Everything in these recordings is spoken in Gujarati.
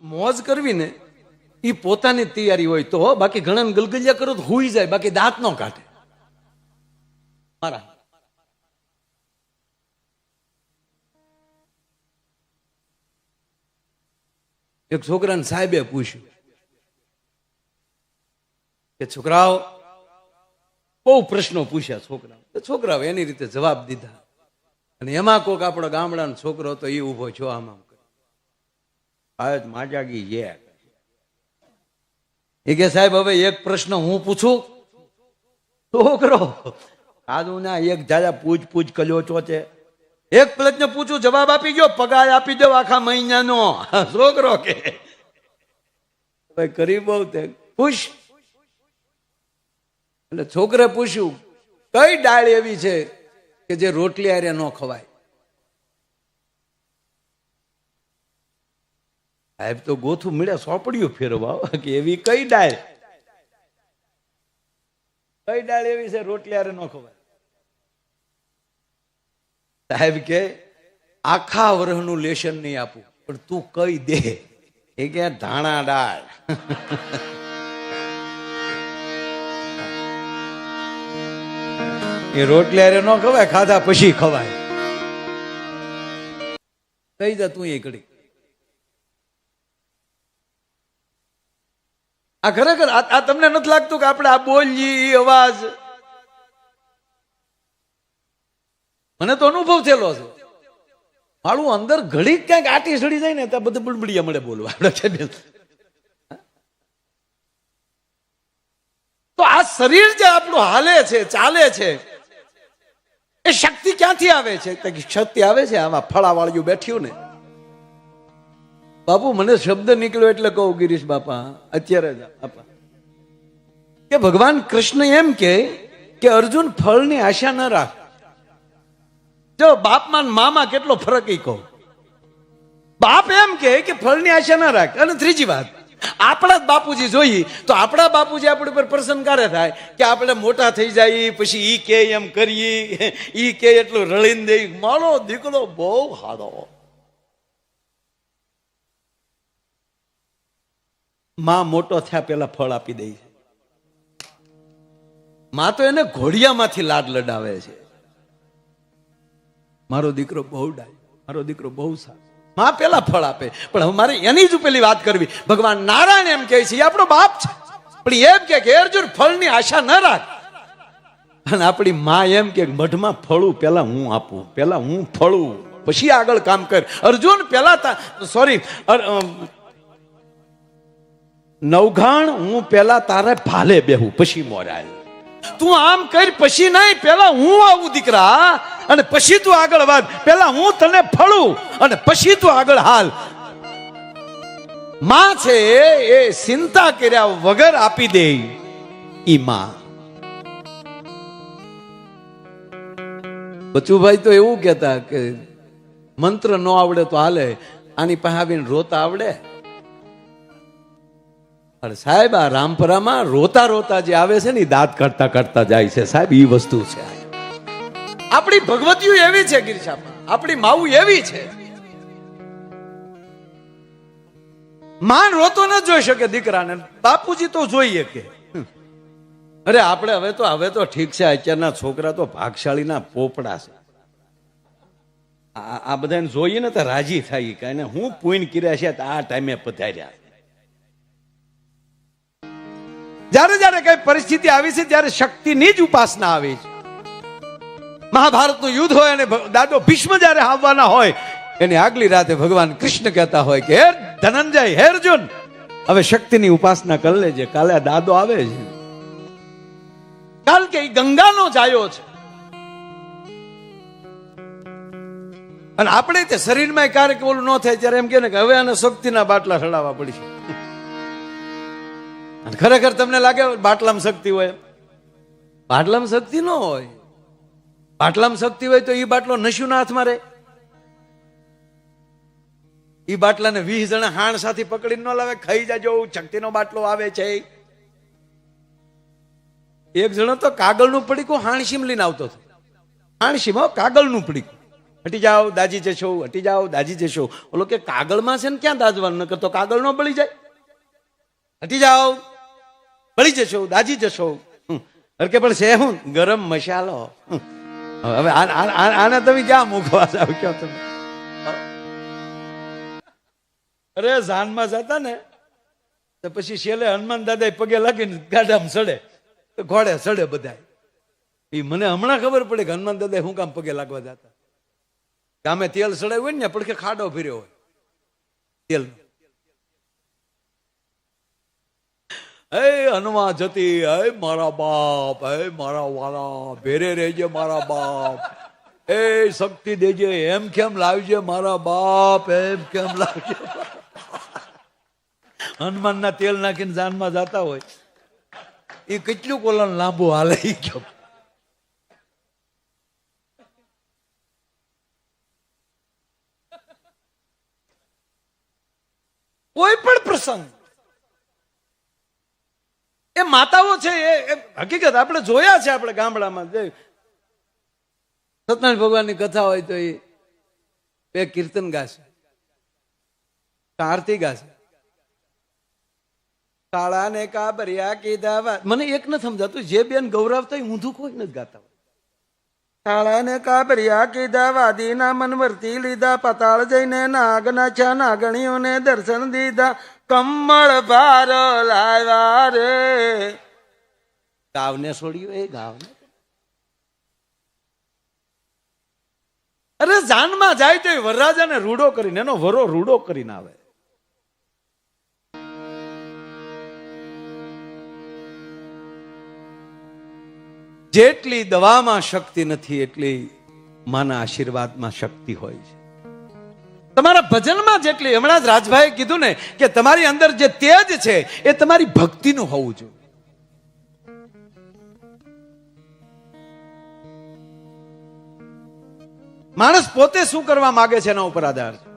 મોજ કરવી ને એ પોતાની તૈયારી હોય તો, બાકી ઘણા ગલગલિયા કરો તો હુઈ જાય, બાકી દાંત નો કાઢે. મારા એક છોકરાને સાહેબે પૂછ્યું કે છોકરાઓ, બહુ પ્રશ્નો પૂછ્યા છોકરાઓ એની રીતે જવાબ દીધા. અને એમાં કોક આપણો ગામડાનો છોકરો તો એ ઉભો છો આમ આજ માજાગી એ કે સાહેબ હવે એક પ્રશ્ન હું પૂછું. છોકરો આદુ ના એક જાજા પૂછ કર્યો છો છે. એક પ્રશ્ન પૂછું, જવાબ આપી ગયો, પગાર આપી દો આખા મહિનાનો. છોકરો કે ભાઈ કરી બહુ તે પૂછ. એટલે છોકરે પૂછ્યું, કઈ ડાળ એવી છે કે જે રોટલી આરે ન ખવાય? સાહેબ તો ગોથું મળ્યા સોપડ્યું ફેરવા કે એવી કઈ ડાળ એવી છે રોટલી આરે ન ખવાય? સાહેબ કે આખા વર્ષનું લેશન નહીં આપું, પણ તું કઈ દે. એ કે ધાણા ડાળ. એ રોટલી આરે ન ખવાય, ખાધા પછી ખવાય. કઈ જા તું એ કડી. આ ખરેખર આ તમને નથી લાગતું કે આપણે આ બોલીએ અવાજ, મને તો અનુભવ થયેલો છે. મારું અંદર ઘડી ક્યાંક આટી સડી જાય ને ત્યાં બધું બુડબુડિયા મળે બોલવા. તો આ શરીર જે આપણું હાલે છે, ચાલે છે, એ શક્તિ ક્યાંથી આવે છે? શક્તિ આવે છે આમાં ફળાવાળિયું બેઠ્યું ને. બાપુ મને શબ્દ નીકળ્યો એટલે કહું ગિરીશ બાપા અત્યારે જ બાપા કે ભગવાન કૃષ્ણ એમ કે અર્જુન ફળની આશા ન રાખ. જો બાપમાં મામા કેટલો ફરક એ કહું. બાપ એમ કે ફળની આશા ન રાખ. અને ત્રીજી વાત, આપણા જ બાપુજી જોઈએ તો આપણા બાપુજી આપણી પર પ્રસન્ન કરે થાય કે આપણે મોટા થઈ જાય પછી ઈ કે એમ કરીએ, ઈ કે એટલું રળીને દે. મારો દીકરો બહુ હાદો. માં મોટો થયા પેલા ફળ આપી દે છે. માં તો એને ઘોડિયામાંથી લાડ લડાવે છે. મારો દીકરો બહુ ડાય, મારો દીકરો બહુ સારો. માં પેલા ફળ આપે. પણ હવે મારે એની જ પેલી વાત કરવી. ભગવાન નારાયણ એમ કહે છે, એ આપણો બાપ છે, પણ એમ કે અર્જુન ફળની આશા ન રાખ. અને આપણી માં એમ કે મઢમાં ફળું પેલા હું આપું, પેલા હું ફળું પછી આગળ કામ કર. અર્જુન પેલા નવઘાણ હું પેલા તારે ભાલે બેહું પછી મોરાય. તું આમ કરી પછી નહીં, પેલા હું આવું દીકરા, અને પછી તું આગળ વધ. પેલા હું તને ફળું અને પછી તું આગળ હાલ. માં છે એ ચિંતા કર્યા વગર આપી દે. ઈ માં. બચુભાઈ તો એવું કહેતા કે મંત્ર ન આવડે તો હાલે, આની પાસે આવીને રોતા આવડે. અરે સાહેબ, આ રામપરામાં રોતા રોતા જે આવે છે ને દાંત કાઢતા કાઢતા જાય છે સાહેબ. એ વસ્તુ છે. આપણી ભગવતીઓ એવી છે ગિરિશામાં, આપણી માવું એવી છે. માન રોતો ન જોઈ શકે દીકરાને, બાપુજી તો જોઈએ કે. અરે આપણે હવે તો ઠીક છે, અત્યારના છોકરા તો ભાગશાળીના પોપડા છે. આ બધાને જોઈએ ને તો રાજી થાય કે હું પૂન કર્યા છે આ ટાઈમે પધાર્યા. જયારે જયારે કઈ પરિસ્થિતિ આવી છે ત્યારે શક્તિની જ ઉપાસના આવી છે. મહાભારતનું યુદ્ધ હોય અને દાદો ભીષ્મ જયારે આવવાના હોય એની આગલી રાતે ભગવાન કૃષ્ણ કહેતા હોય કે હે ધનંજય, હે અર્જુન, હવે શક્તિની ઉપાસના કરી લેજે, કાલે આ દાદો આવે છે. કારણ કે એ ગંગાનો જાયો છે. અને આપણે તે શરીરમાં ક્યારેક ઓલું ન થાય ત્યારે એમ કે હવે આને શક્તિના બાટલા ચડાવવા પડશે. ખરેખર તમને લાગે બાટલામાં શક્તિ હોય? બાટલામાં શક્તિ ન હોય. બાટલામાં શક્તિ હોય તો એ બાટલો નશ્યુના હાથમાં રહે. એ બાટલાને 20 જણા હાણ સાથે પકડીને ન લાવે, ખાઈ જાજો શક્તિનો બાટલો આવે છે. એક જણો તો કાગળનું પડીકું હાણસીમ લઈને આવતો હતો. હાણસીમ કાગળનું પડીકું. હટી જાઓ દાજી જશો, હટી જાઓ દાજી જશો. ઓલો કે કાગળમાં છે ને ક્યાં દાજવાનું, ન કરતો કાગળ નો બળી જાય. હટી જાઓ બળી જશો, દાજી જશો. અરે કે પણ છે હું ગરમ મસાલો. હવે આને તમે ક્યાં મૂકવા જાવ કયો તમે? અરે જાનમાં જતા ને તો પછી છેલ્લે હનુમાન દાદા પગે લાગીને ગાડામાં ચડે, ઘોડે ચડે બધા. એ મને હમણાં ખબર પડે કે હનુમાન દાદા શું કામ પગે લાગવા જતા. ગામે તેલ ચડાવ્યું હોય ને પડખે ખાડો ફર્યો હોય તેલ. હે હનુમાન જતી, હે મારા બાપ, હે મારા વાલા, ભેરે રહેજે મારા બાપ, એ શક્તિ દેજે, એમ કેમ લાવજે મારા બાપ, એમ કેમ લાવજે. હનુમાન ના તેલ નાખીને જાનમાં જતા હોય એ કેટલું કોલન લાંબુ હાલે. ગયો કોઈ પણ પ્રસંગ એ માતાઓ છે એ હકીકત આપણે જોયા છે. આપણે ગામડામાં સત્યનારાયણ ભગવાનની કથા હોય તો એ બે કીર્તન ગાશે, આરતી ગાશે. કાળા ને કાબરિયા કીધા, મને એક ન સમજાતું જે બેન ગૌરવતા હોય ઊંધું કોઈ નથી ગાતા. કાળા ને કાબરિયા કીધા, વાદીના મન વર્તી લીધા, પતાળ જઈને નાગના છ નાગણીઓને દર્શન દીધા, કમળ ભાર લાવ્યા રે. ગાવને છોડ્યું એ ગાવને. અરે જાનમાં જાય તો વરરાજાને રૂડો કરીને એનો વરો રૂડો કરીને આવે. જેટલી દવામાં શક્તિ નથી એટલી માના આશીર્વાદમાં શક્તિ હોય છે. તમારા ભજનમાં જેટલી, હમણાં જ રાજભાઈએ કીધું ને કે તમારી અંદર જે તેજ છે એ તમારી ભક્તિનું હોવું જોઈએ. માણસ પોતે શું કરવા માંગે છે એના ઉપર આધાર છે.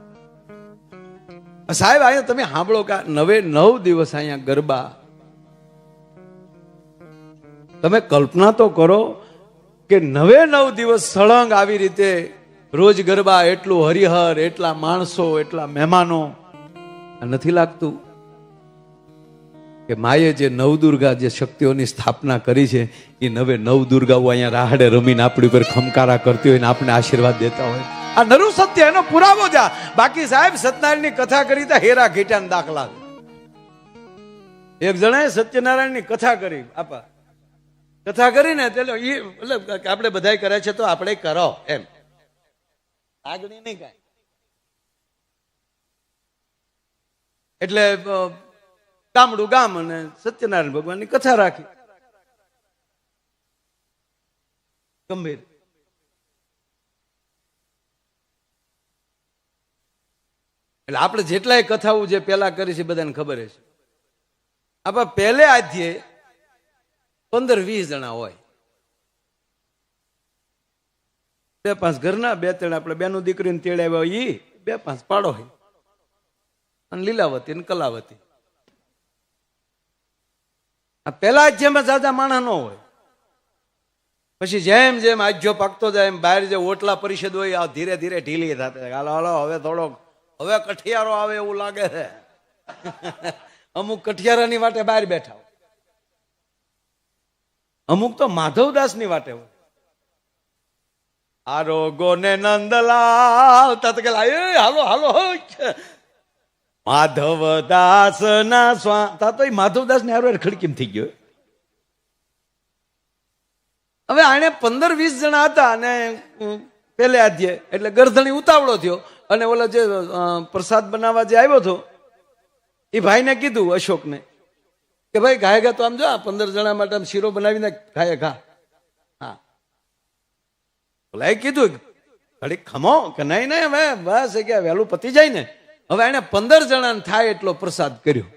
સાહેબ અહીંયા તમે સાંભળો કે 9 દિવસ અહીંયા ગરબા, તમે કલ્પના તો કરો કે 9 દિવસ સળંગ આવી રીતે રોજ ગરબા, એટલું હરિહર, એટલા માણસો, એટલા મહેમાનો. નથી લાગતું કે માએ જે નવદુર્ગા જે શક્તિઓની સ્થાપના કરી છે એ 9 દુર્ગાઓ અહીંયા રાહડે રમીને આપણી ઉપર ખમકારા કરતી હોય ને આપણે આશીર્વાદ દેતા હોય. આ નરું સત્ય, એનો પુરાવો જા. બાકી સાહેબ સત્યનારાયણની કથા કરી તા હેરા ઘેટાના દાખલા. એક જણાએ સત્યનારાયણની કથા કરી, આપા કથા કરીને આપણે બધા કરે છે તો આપણે કરો એમ, આગળ નહીં કાંઈ. એટલે ગામડું ગામ અને સત્યનારાયણ ભગવાનની કથા રાખી ગંભીર. એટલે આપણે જેટલાય કથાઓ જે પેલા કરી છે બધાને ખબર છે. આપણે પહેલે આધ્યે 15-20 જણા હોય, 2-5 ઘરના, 2-3 આપણે બેનું દીકરીને તેડાવ્યા હોય, ઈ 2-5 પાડો હોય, અને લીલાવતી ને કલાવતી. આ પેલા જ જેમાં જાજા માણસ ન હોય. પછી જેમ જેમ આજ્યો પાકતો જાય એમ બહાર જે ઓટલા પરિષદ હોય આ ધીરે ધીરે ઢીલી થતી. હાલો હાલો હવે થોડોક હવે કઠિયારો આવે એવું લાગે છે. અમુક કઠિયારાની વાટે બહાર બેઠા હોય, અમુક તો માધવદાસ ની વાટે હોય. આરોગો ને નંદલાલ હાલો હાલો માધવદાસ ના સ્વા તો માધવદાસ ને હારો ખડકીમ થઈ ગયો. હવે આને 15-20 જણા હતા અને પેલે આધ્યે એટલે ગરધણી ઉતાવળો થયો અને ઓલા જે પ્રસાદ બનાવવા જે આવ્યો હતો એ ભાઈને કીધું, અશોકને, કે ભાઈ ગાયગા તો આમ જો 15 જણા માટે આમ શીરો બનાવીને ખાય ઘા. હા ઓલા કીધું ઘડીક ખમો કે નહીં નહીં હવે બસ કે વહેલું પતી જાય ને. હવે એને 15 જણાને થાય એટલો પ્રસાદ કર્યો.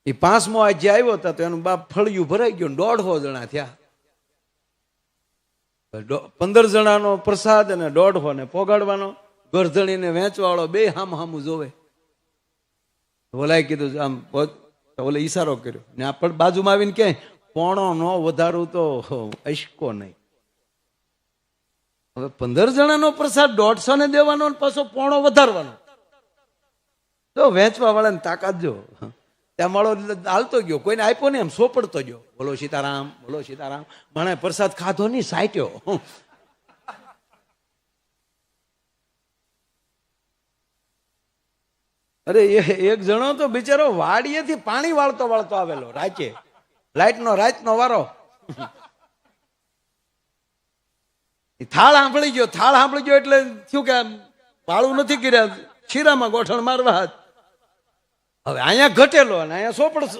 એ 5મો આજે આવ્યો હતો તો એનું બાપ ફળિયું ભરાઈ ગયું, 150 જણા થયા. 15 જણાનો પ્રસાદ અને 150 ને પોગાડવાનો, ગરધણીને વેચવાળો બે હામ હામું જોવે. ઓલાએ કીધું આમ ઓલે ઈશારો કર્યો ને આ પણ બાજુમાં આવીને ક્યાંય પોણો ન વધારું તો અશકો નહીં. હવે 15 જણાનો પ્રસાદ 150 ને દેવાનો ને પાછો પોણો વધારવાનો. તો વેચવા વાળાની તાકાત જો. ત્યાં માળો હાલતો ગયો, કોઈને આપ્યો ને એમ સોપડતો ગયો, બોલો સીતારામ, બોલો સીતારામ. મને પ્રસાદ ખાધો નહીં, સાટ્યો. અરે એક જણો તો બિચારો વાડીએથી પાણી વાળતો વાળતો આવેલો રાચે, રાતનો વારો. થાળ સાંભળી ગયો એટલે શું કે વાળું નથી કર્યા, શીરામાં ગોઠણ મારવા. હવે અહીંયા ઘટેલો અને અહીંયા સોપડ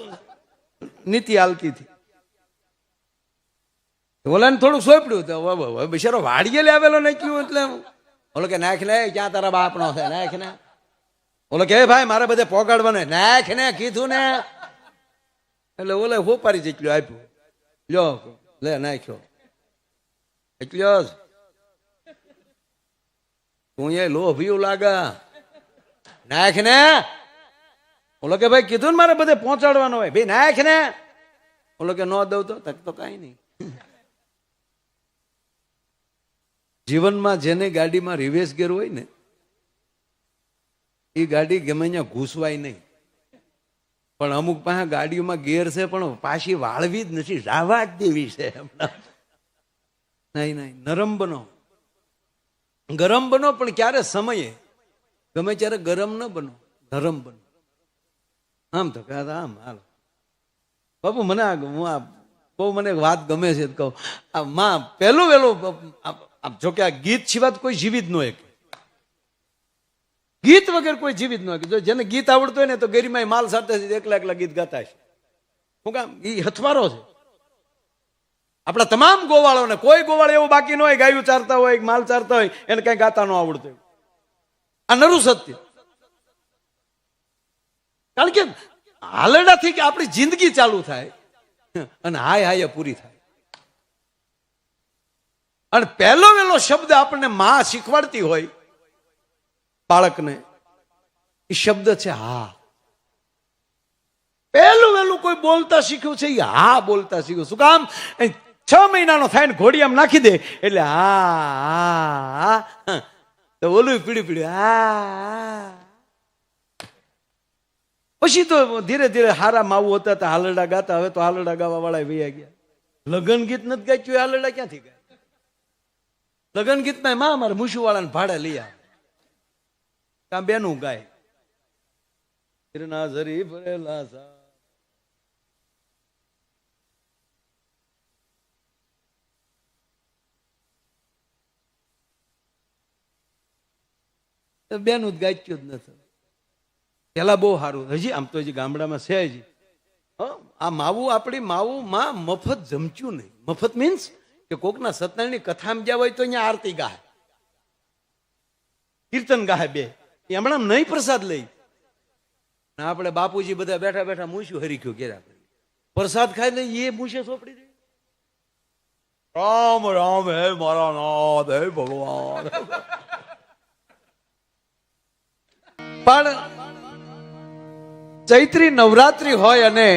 નીતિ હાલતી હતી. ઓલાને થોડુંક સોંપડ્યું તો બિચારો વાડીએ આવેલો ને કયું એટલે ઓલો કે નાખ ને, ક્યાં તારા બાપનો છે, નાખ ને. ઓલો કે ભાઈ મારે બધે પોગાડવાનું, નાખ ને કીધું ને. એટલે ઓલે હોપારી જેટલું આપ્યું, લ્યો લે નાખ્યો એટલો જ. તું એ લોભિયું લાગા, નાખ ને. ઓલો કે ભાઈ કીધું ને મારે બધે પહોંચાડવાનો હોય, ભાઈ નાખ ને. ઓલો કે ન દઉં તો કઈ નહીં. જીવનમાં જેને ગાડીમાં રિવેશ ગેર હોય ને એ ગાડી ગમે ત્યાં ઘૂસવાય નહીં. પણ અમુક પાસે ગાડીઓમાં ગેર છે પણ પાછી વાળવી જ નથી, રાવા જ દેવી છે. નહીં, નરમ બનો, ગરમ બનો, પણ ક્યારે સમયે, ગમે ત્યારે ગરમ ન બનો, નરમ બનો. આમ તો કહેતા આમ હાલો બાપુ. મને બહુ મને વાત ગમે છે, કહું આ માં પહેલું વહેલું. જોકે આ ગીત સિવાય કોઈ જીવિત ન હોય, ગીત વગર કોઈ જીવિત ન હોય. જો જેને ગીત આવડતું હોય ને તો ગરિમાય માલ સાથે એકલા ગીત ગાતા છે. શું કામ? એ હથવારો છે આપણા તમામ ગોવાળોને. કોઈ ગોવાળ એવું બાકી ન હોય ગાયું ચારતા હોય, માલ ચારતા હોય, એને કઈ ગાતા ન આવડતું. આ નરું સત્ય. કારણ કે હાલડાથી કે આપણી જિંદગી ચાલુ થાય અને હાય પૂરી થાય. અને પહેલો વહેલો શબ્દ આપણને માં શીખવાડતી હોય બાળકને, એ શબ્દ છે હા. પહેલું વહેલું કોઈ બોલતા શીખ્યું છે એ હા બોલતા શીખ્યું. શું કામ? 6 મહિનાનો થાય ને ઘોડી આમ નાખી દે એટલે હા તો ઓલું પીડી હા. પછી તો ધીરે ધીરે હારા માવું હતા તો હાલરડા ગાતા. હવે તો હાલરડા ગાવા વાળા વૈયા ગયા. લગ્ન ગીત નથી ગાચ્યું, હાલરડા ક્યાંથી ગાય? લગ્ન ગીતમાં માં અમારે મુશુ વાળાને ભાડે લઈ આવે, કાં બેનું ગાય. ઝરી ભરેલા બેનું જ ગાચ્યું જ નથી. પેલા બહુ સારું, હજી આમ તો હજી ગામડામાં છે હજી. આ માવું આપણી માવું માં મફત જમચ્યું નહીં. મફત મીન્સ કે કોકના સત્યનારાયણની કથામાં ગયા હોય તો અહીંયા આરતી ગાય, કીર્તન ગાય, બે હમણાં નહીં પ્રસાદ લઈ. આપણે બાપુજી બધા બેઠા બેઠા મૂછ્યું હરીખ્યું ઘેરા પ્રસાદ ખાઈ લઈ, એ મૂછે સોપડી દે રામ રામ હે મારા નાથ હે ભગવાન. પણ ચૈત્રી નવરાત્રી હોય અને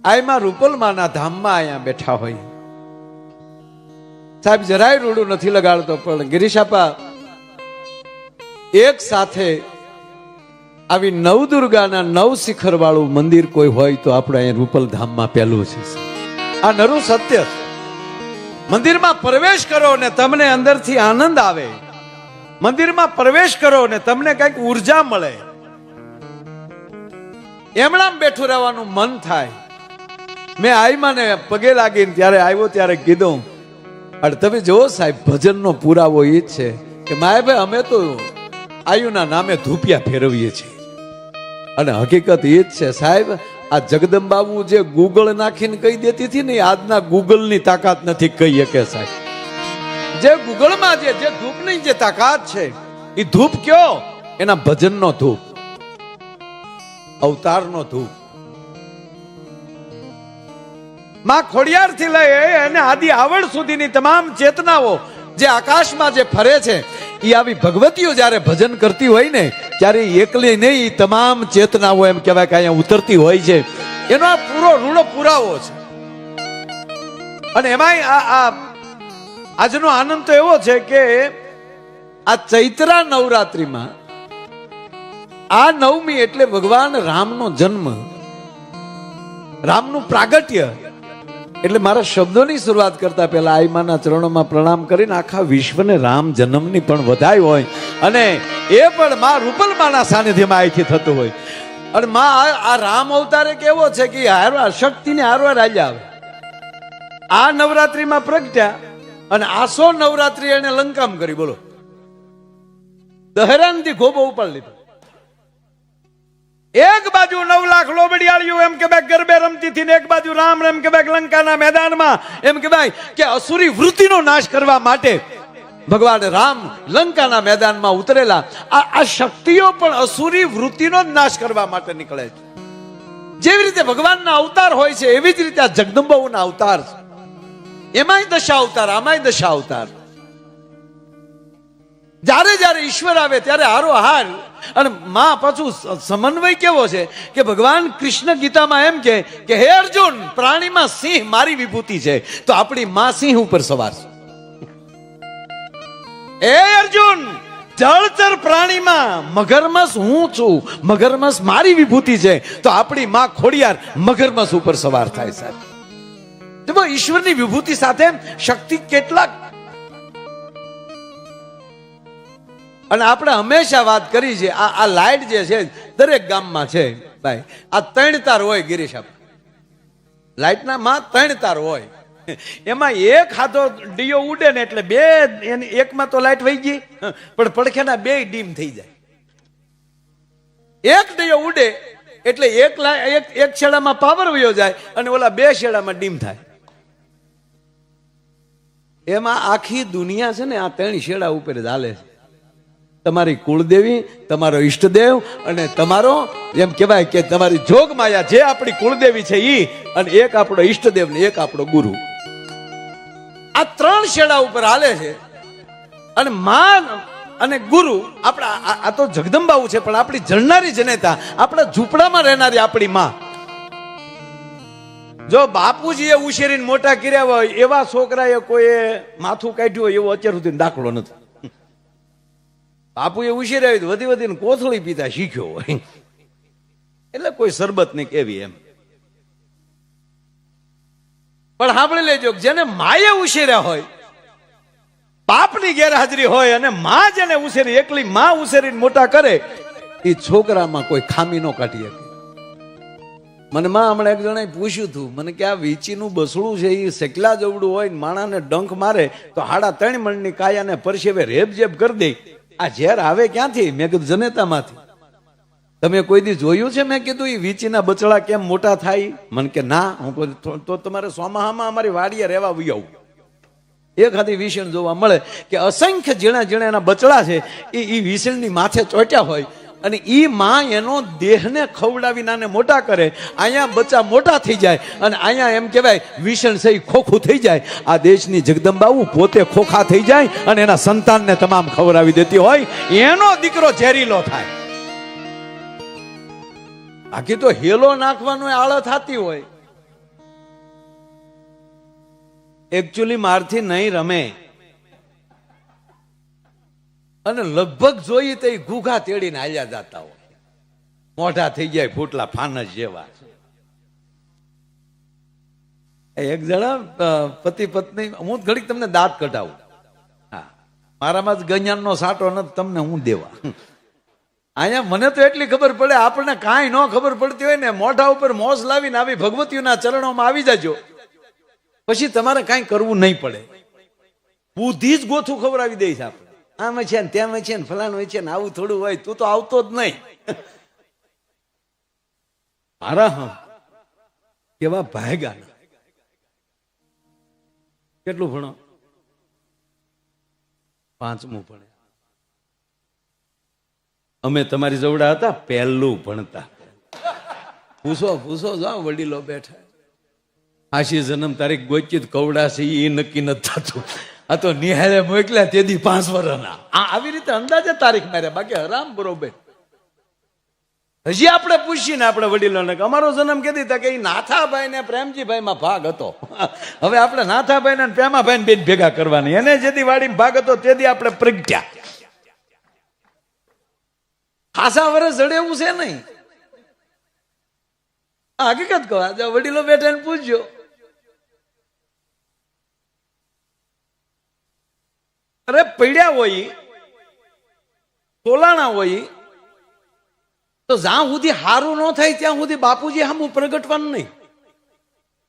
આયમાં રૂપલમાના ધામમાં અહીંયા બેઠા હોય. સાહેબ જરાય રૂડું નથી લગાડતો, પણ ગિરીશાપા એક સાથે આવી નવદુર્ગાના 9 શિખર વાળું મંદિર કોઈ હોય તો આપણે અહીંયા રૂપલ ધામમાં પહેલું છે. આ નરું સત્ય છે. મંદિરમાં પ્રવેશ કરો ને તમને અંદરથી આનંદ આવે. મંદિરમાં પ્રવેશ કરો ને તમને કઈક ઉર્જા મળે. એમણામ બેઠું રહેવાનું મન થાય. મેં આઈમાને પગે લાગીને ત્યારે આવ્યો ત્યારે કીધું, અને તમે જુઓ સાહેબ ભજનનો પુરાવો એ જ છે કે માયાભાઈ અમે તો આયુના નામે ધૂપિયા ફેરવીએ છીએ. અને હકીકત એ જ છે સાહેબ. આ જગદંબાબુ જે ગૂગલ નાખીને કહી દેતી હતી ને, આજના ગૂગલની તાકાત નથી કહી શકે સાહેબ. જે ગૂગલમાં જે ધૂપની જે તાકાત છે એ ધૂપ કયો? એના ભજનનો ધૂપ, અવતારનો ધૂપ. માં ખોડિયાર થી લઈ અને આદિ આવડ સુધીની તમામ ચેતનાઓ જે આકાશમાં જે ફરે છે એ આવી ભગવતીઓ જયારે ભજન કરતી હોય ને ત્યારે એકલી નહીં, તમામ ચેતનાઓ એમ કહેવાય કે અહીંયા ઉતરતી હોય છે. એનો આ પૂરો રૂડો પુરાવો છે. અને એમાંય આજનો આનંદ તો એવો છે કે આ ચૈત્રા નવરાત્રિમાં આ નવમી એટલે ભગવાન રામનો જન્મ, રામનું પ્રાગટ્ય. એટલે મારા શબ્દોની શરૂઆત કરતા પહેલા આઈમાના ચરણોમાં પ્રણામ કરીને આખા વિશ્વને રામ જન્મની પણ વધાઈ હોય, અને એ પણ માં રૂપલમાના સાનિધ્યમાં અહીંથી થતું હોય. અને માં આ રામ અવતારે કેવો છે કે હારવાર શક્તિને હારવાર હાલ્યા આવે. આ નવરાત્રિમાં પ્રગટ્યા અને આસો નવરાત્રી એને લંકામ કરી. બોલો, દહેરાનથી ખોબો ઉપાડી લીધો. એક બાજુ 9 લાખ લોબડિયાળીઓ એમ કે ભાઈ ગરબે રમતી હતી, ને એક બાજુ રામ એમ કે ભાઈ લંકાના મેદાનમાં એમ કે ભાઈ કે અસુરી વૃત્તિનો નાશ કરવા માટે ભગવાન રામ લંકાના મેદાનમાં ઉતરેલા. આ શક્તિઓ પણ અસુરી વૃત્તિનો જ નાશ કરવા માટે નીકળે છે. જેવી રીતે ભગવાનના અવતાર હોય છે એવી જ રીતે આ જગદંબાઓના અવતાર છે. એમાંય દશા અવતાર, આમાંય દશા અવતાર. જ્યારે જ્યારે ઈશ્વર આવે ત્યારે હારો હાર. અને માં પાછું સમન્વય કેવો છે કે ભગવાન કૃષ્ણ ગીતામાં એમ કે હે અર્જુન, પ્રાણીમાં સિંહ મારી વિભૂતિ છે, તો આપણી માં સિંહ ઉપર સવાર છે. હે અર્જુન, જળચર પ્રાણીમાં મગરમચ્છ હું છું, મગરમચ્છ મારી વિભૂતિ છે, તો આપણી માં ખોડિયાર મગરમચ્છ ઉપર સવાર થાય. સાહેબ, ઈશ્વરની વિભૂતિ સાથે શક્તિ કેટલાક. અને આપણે હંમેશા વાત કરી છે આ લાઈટ જે છે દરેક ગામમાં છે ભાઈ. આ 3 તાર હોય ગિરીશ, લાઈટના માં 3 તાર હોય. એમાં એક હાથો ડીયો ઉડે ને એટલે બે, એકમાં તો લાઈટ વહી ગઈ પણ પડખેના 2 ડીમ થઈ જાય. એક ડીયો ઉડે એટલે એક છેડામાં પાવર વયો જાય અને ઓલા 2 છેડામાં ડીમ થાય. એમાં આખી દુનિયા છે ને આ 3 છેડા ઉપર જ હાલે છે. તમારી કુળદેવી, તમારો ઈષ્ટદેવ અને તમારો એમ કહેવાય કે તમારી જોગ માયા, જે આપણી કુળદેવી છે ઈ, અને એક આપણો ઈષ્ટદેવ ને એક આપણો ગુરુ. આ 3 છેડા ઉપર હાલે છે. અને માં અને ગુરુ આપણા આ તો જગદંબાઓ છે, પણ આપણી જણનારી જનેતા, આપણા ઝૂંપડામાં રહેનારી આપણી માં. જો બાપુજીએ ઉછેરીને મોટા કર્યા હોય એવા છોકરાએ કોઈએ માથું કાઢ્યું હોય એવો અત્યાર સુધી દાખલો નથી. બાપુએ ઉછેર્યા હોય વધી વધીને કોથળી પીતા શીખ્યો હોય, એટલે કોઈ શરબત ને કેવી એમ. પણ સાંભળી લેજો, જેને માએ ઉછેર્યા હોય, બાપની ગેરહાજરી હોય અને માં જેને ઉછેરી, એકલી માં ઉછેરીને મોટા કરે, એ છોકરામાં કોઈ ખામી નો કાઢી શકે. મને માં હમણાં એક જણાએ પૂછ્યું હતું, મને કે આ વીંચીનું બસડું છે એ સેકલા જવડું હોય, માણાને ડંખ મારે તો 3.5 મણની કાયાને પરસેવે રેબજેબ કરી દે. આ ઝેર આવે ક્યાંથી? મેં કીધું જનેતામાંથી. તમે કોઈ દી જોયું છે? મેં કીધું એ વીંચીના બચડા કેમ મોટા થાય? મને કે ના. હું તો તમારે સોમાહામાં અમારી વાડીએ રહેવા આવું. એક હાથી વિષણ જોવા મળે કે અસંખ્ય ઝીણા ઝીણા એના બચડા છે એ વિષણની માથે ચોટ્યા હોય, અને ઈ માં એનો દેહને ખવડાવીને આને મોટા કરે. અહીંયા બચ્ચા મોટા થઈ જાય અને અહીંયા એમ કહેવાય વિષણ સહી ખોખું થઈ જાય. આ દેશની જગદંબાઓ પોતે ખોખા થઈ જાય અને એના સંતાનને તમામ ખવડાવી દેતી હોય. એનો દીકરો ઝેરીલો થાય. બાકી તો હેલો નાખવાનો આળ થતી હોય. એકચ્યુઅલી મારથી નહીં રમે, અને લગભગ જોઈએ તો ઘૂઘા તેડીને હાલ્યા જતા હોય. મોઢા થઈ જાય ફૂટલા ફાનસ જેવા. એક જણા પતિ પત્ની, હું ઘડીક તમને દાંત કઢાવું. હા, મારામાં જ ગણ્યાનનો સાટો નથી, તમને હું દેવા. અહીંયા મને તો એટલી ખબર પડે, આપણને કાંઈ ન ખબર પડતી હોય ને, મોઢા ઉપર મોજ લાવીને આવી ભગવતીઓના ચરણોમાં આવી જાજો, પછી તમારે કાંઈ કરવું નહીં પડે. બુદ્ધિ જ ગોથું ખવડાવી દઈશ આપણે. આમ છે ને તેમ છે ને ફલાણું છે ને આવું થોડું હોય, તું તો આવતો જ નહીં. મારા હા કેવા ભાગ્યા. કેટલું ભણો? 5મું ભણે. અમે તમારી જોવડા હતા, પહેલું ભણતા. પૂછો જાઓ, વડીલો બેઠા. આશી જન્મ તારીખ ગોચિત કવડા છે એ નક્કી નથી થતું. આ તો નિહાળે મોકલ્યા તેથી 5 વર્ષના. આવી રીતે અંદાજે તારીખ માર્યા, બાકી હરામ બરોબર. હજી આપણે પૂછીએ ને આપણે વડીલોને કે અમારો જન્મ કેદી હતા કે નાથાભાઈ ને પ્રેમજીભાઈ માં ભાગ હતો. હવે આપણે નાથાભાઈ ને પ્રેમાભાઈ બેન ભેગા કરવાની, એને જેથી વાડીમાં ભાગ હતો તેથી આપણે પ્રગટ્યા. ખાસા વર્ષ જડે એવું છે નહીં. હકીકત કહો, આજે વડીલો બેઠા ને પૂછજો. અરે પડ્યા હોય તોલાણા હોય તો જ્યાં સુધી હારું ન થાય ત્યાં સુધી બાપુજી આમ પ્રગટવાનું નહીં.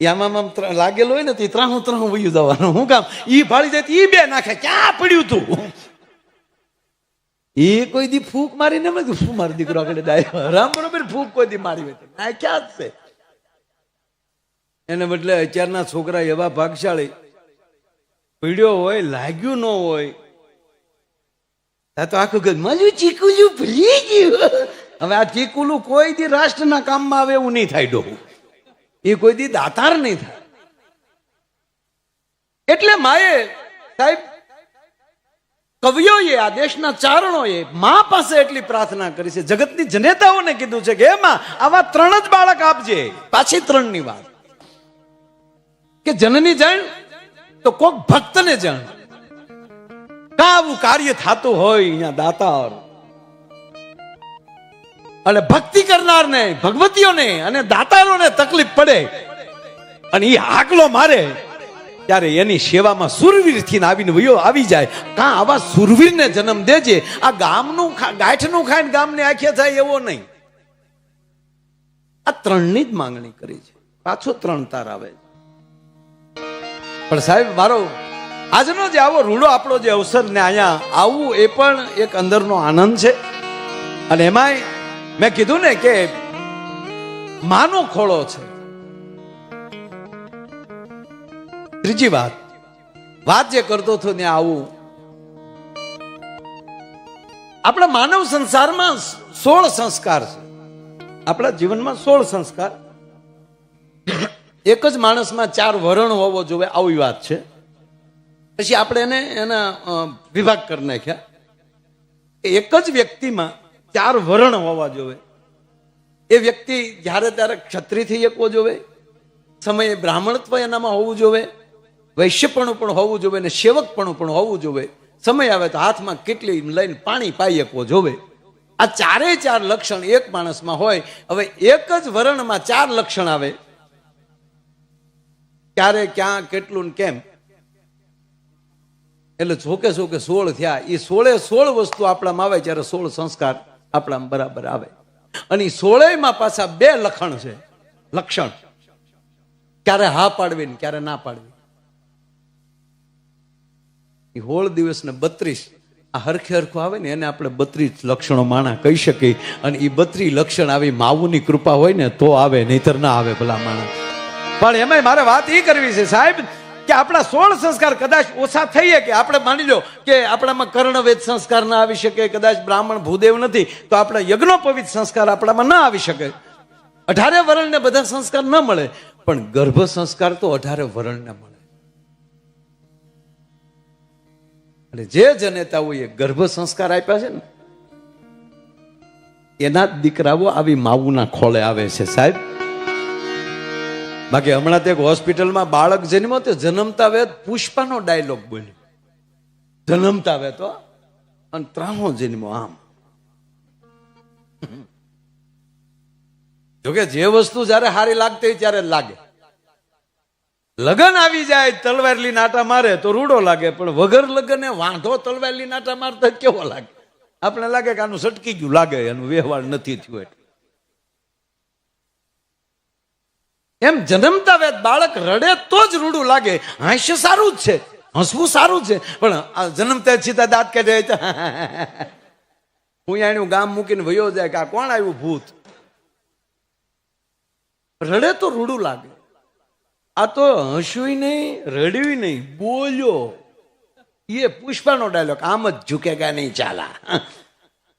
આમ લાગેલું હોય ને તે ત્રાહું ત્રાહું વયું જવાનું. હું કામ ઈ ભાળી જાય ઈ બે નાખે, ક્યાં પડ્યું તું? એ કોઈ દી ફૂંક મારીને શું મારો દીકરો આગળ ડાયો રામ બરોબર ફૂંક કોઈ દી મારી હોય ક્યાં જ છે. એને બદલે અત્યારના છોકરા એવા ભાગશાળી, પીડ્યો હોય લાગ્યું ન હોય તો આખું ઘર મજુ ચીકુલું ભૂલી ગયું. હવે આ ચીકુલું કોઈ દી રાષ્ટ્રના કામમાં આવે એવું નહીં થાય. ડોહું એ કોઈ દી દાતાર નહીં થાય. એટલે માએ સાહેબ કવિઓએ આ દેશના ચારણોએ મા પાસે એટલી પ્રાર્થના કરી છે, જગતની જનેતાઓને કીધું છે કે એમાં આવા 3 જ બાળક આપજે. પાછી 3 ની વાત કે જનની જાણ તો કોક ભક્તને જાણ. આવું કાર્ય થતું હોય અહીંયા દાતાર અને ભક્તિ કરનારને, ભગવતીઓને અને દાતારોને તકલીફ પડે અને એ હાકલો મારે ત્યારે એની સેવામાં સુરવીર થી આવીને વયો આવી જાય. કાં આવા સુરવીરને જન્મ દેજે. આ ગામનું ગાંઠનું ખાઈને ગામને આંખે થાય એવો નહીં. આ 3 ની જ માંગણી કરી છે. પાછો 3 તાર આવે. પણ સાહેબ મારો આજનો જે આવો રૂડો આપણો જે અવસર ને અહીંયા આવવું એ પણ એક અંદરનો આનંદ છે. અને એમાંય મેં કીધું ને કે માનો ખોળો છે. ત્રીજી વાત જે કરતો હતો ને આવું આપણા માનવ સંસારમાં 16 સંસ્કાર છે. આપણા જીવનમાં 16 સંસ્કાર. એક જ માણસમાં 4 વરણ હોવો જોઈએ આવી વાત છે. પછી આપણે એના વિભાગ કરી નાખ્યા. એક જ વ્યક્તિમાં 4 વરણ હોવા જોઈએ. એ વ્યક્તિ જ્યારે ત્યારે ક્ષત્રિય થઈ શકવો જોઈએ, સમયે બ્રાહ્મણત્વ એનામાં હોવું જોઈએ, વૈશ્યપણું પણ હોવું જોઈએ અને સેવકપણું પણ હોવું જોઈએ. સમય આવે તો હાથમાં કેટલી લઈને પાણી પાઈ શકવો જોઈએ. આ 4 લક્ષણ એક માણસમાં હોય. હવે એક જ વરણમાં 4 લક્ષણ આવે, ક્યારે ક્યાં કેટલું ને કેમ, એટલે જોકે 16 થયા. એ 16 વસ્તુ આપણામાં આવે ત્યારે 16 સંસ્કાર આપણામાં બરાબર આવે. અને 16માં પાછા 2 લક્ષણ છે. લક્ષણ ક્યારે હા પાડવી ને ક્યારે ના પાડવી. 16 દિવસ ને 32 આ હરખે હરખું આવે ને એને આપણે 32 લક્ષણો માણા કહી શકીએ. અને એ 32 લક્ષણ આવી માવુની કૃપા હોય ને તો આવે, નહીતર ના આવે ભલા માણા. પણ એમાં મારે વાત એ કરવી છે સાહેબ કે આપણા 16 સંસ્કાર કદાચ ઓછા થઈએ કે આપણે માની લો કે આપણામાં કર્ણવેદ સંસ્કાર ના આવી શકે, કદાચ બ્રાહ્મણ ભૂદેવ નથી તો આપણા યજ્ઞોપવિત સંસ્કાર આપણામાં ના આવી શકે. 18 વરણને બધા સંસ્કાર ન મળે, પણ ગર્ભ સંસ્કાર તો 18 વરણને મળે. અને જે જનેતાઓએ ગર્ભ સંસ્કાર આપ્યા છે ને એના જ દીકરાઓ આવી માવુના ખોળે આવે છે સાહેબ. બાકી હમણાં તે હોસ્પિટલમાં બાળક જન્મ્યો તો જન્મતા વેત પુષ્પાનો ડાયલોગ બોલ્યો. જન્મતા વેત અને 3 જન્મો આમ. જોકે જે વસ્તુ જયારે હારી લાગતી હોય ત્યારે લાગે. લગન આવી જાય તલવારલી નાટા મારે તો રૂડો લાગે, પણ વગર લગને વાંધો તલવારલી નાટા મારતા કેવો લાગે? આપણે લાગે કે આનું સટકી ગયું લાગે, એનું વ્યવહાર નથી થયું. એમ જન્મતા વેત બાળક રડે તો જ રૂડું લાગે. હાસ્ય સારું જ છે, હસવું સારું છે, પણ જન્મતા સીધા દાંત કાઢે હું એનું ગામ મૂકીને વયો જાય કે આ કોણ આવ્યું ભૂત. રડે તો રૂડું લાગે. આ તો હસ્યું નહીં રડ્યું નહીં, બોલ્યો. એ પુષ્પાનો ડાયલોગ, આમ જ ઝૂકેગા નહીં ચાલા.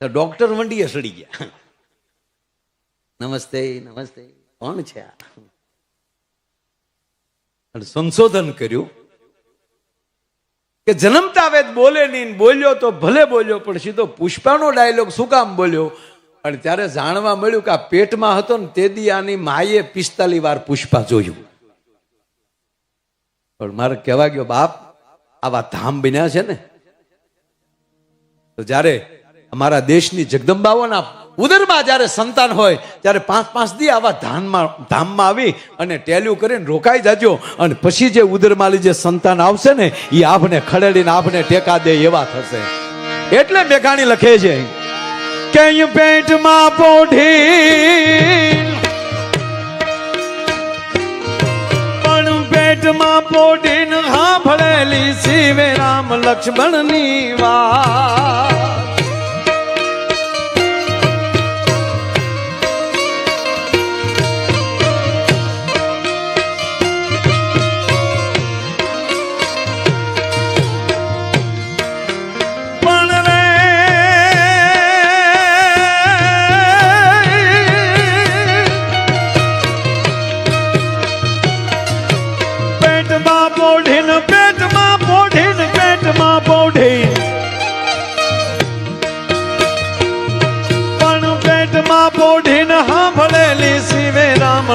તો ડોક્ટર વંડીએ સડી ગયા. નમસ્તે નમસ્તે, કોણ છે આ? સંશોધન કર્યું કે જન્મતા વેદ બોલે નહીં, બોલ્યો તો ભલે બોલ્યો, પણ સીધો પુષ્પાનો ડાયલોગ શું કામ બોલ્યો? અને ત્યારે જાણવા મળ્યું કે આ પેટમાં હતો ને તે દી આની માએ 45 વાર પુષ્પા જોયું. પણ મારે કહેવા ગયો, બાપ આવા ધામ બન્યા છે ને, તો જ્યારે અમારા દેશની જગદંબાઓના ઉદરમાં જ્યારે સંતાન હોય ત્યારે 5-5 દી આવા ધામમાં આવી અને ટેલ્યુ કરીને રોકાઈ જાજો, અને પછી જે ઉદરમાલી જે સંતાન આવશે ને એ આપને ખડેડીને આપને ટેકા દે એવા થશે. એટલે મેઘાણી લખે છે કે પેટમાં પોઢી પણ પેટમાં પોઢીને સાંભળેલી શિવે રામ લક્ષ્મણની વાત.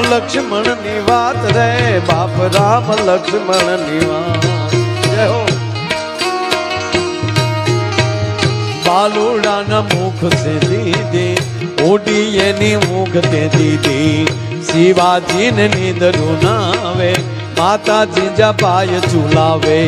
લક્ષ્મણ ની વાત રે બાપ, રામ લક્ષ્મણ ની વાત. જય હો. બાલુડાના મુખ સે દીદી ઓડી એની મુખ તે દીદી, શિવાજી ને નીંદરું ના આવે, માતાજી જા પાય ઝુલાવે.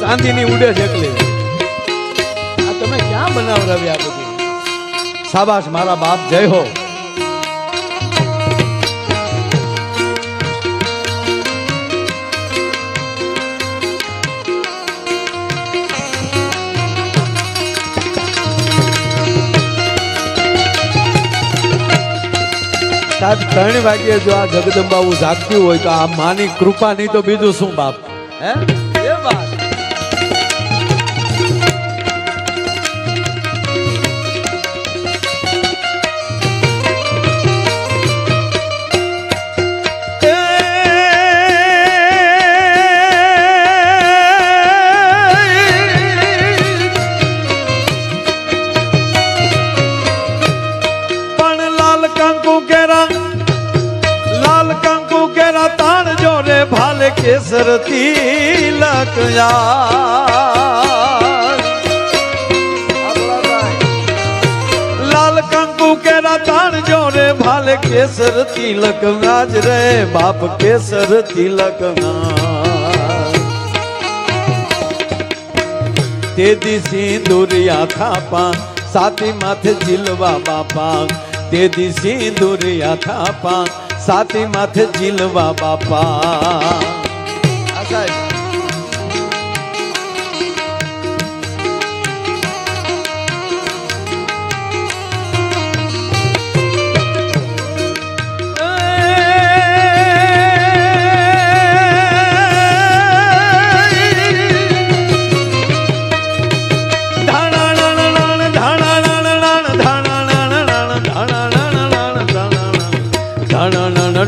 ચાંદીની ઉડે છે એકલી. આ તમે ક્યાં બનાવરાવી આ બધી? શાબાશ મારા બાપ, જય હો. સાહેબ 3 વાગ્યે જો આ જગદંબાવું જાગતી હોય તો આ માની કૃપા નહીં તો બીજું શું બાપ? હે એ વાત. કેસર તિલક લાલ કંકુ કેરા તાણ જોરે ભાલે કેસર તિલક આજ રે બાપ, કેસર તિલક તે દી સિંદુરિયા થાપા સાતી માથે જીલવા બાપા, તે દી સિંદુરિયા થાપા સાતી માથે જીલવા બાપા.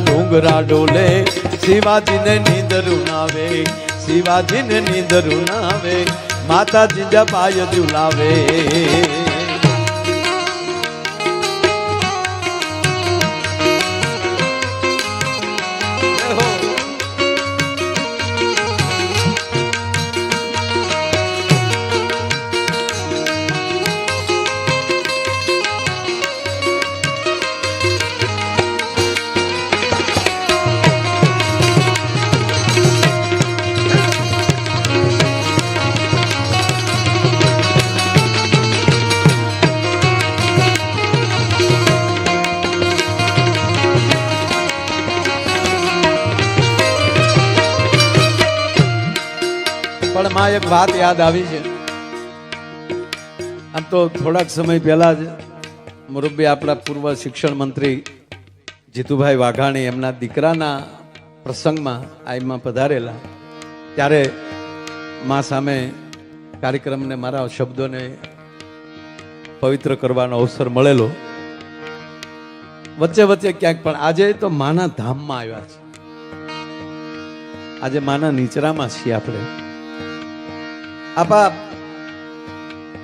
ડુંગરા ડોલે શિવાજી ને નીંદરું નાવે, શિવાજી ને નીંદરું નાવે, માતાજી જપાય ઝુલાવે. પણ માં એક વાત યાદ આવી છે. આમ તો થોડાક સમય પહેલા જ મુરબ્બી આપણા પૂર્વ શિક્ષણ મંત્રી જીતુભાઈ વાઘાણી એમના દીકરાના પ્રસંગમાં આઈમાં પધારેલા, ત્યારે માં સામે કાર્યક્રમને મારા શબ્દોને પવિત્ર કરવાનો અવસર મળેલો. વચ્ચે વચ્ચે ક્યાંક, પણ આજે તો માના ધામમાં આવ્યા છે. આજે માના નીચરામાં છીએ આપણે.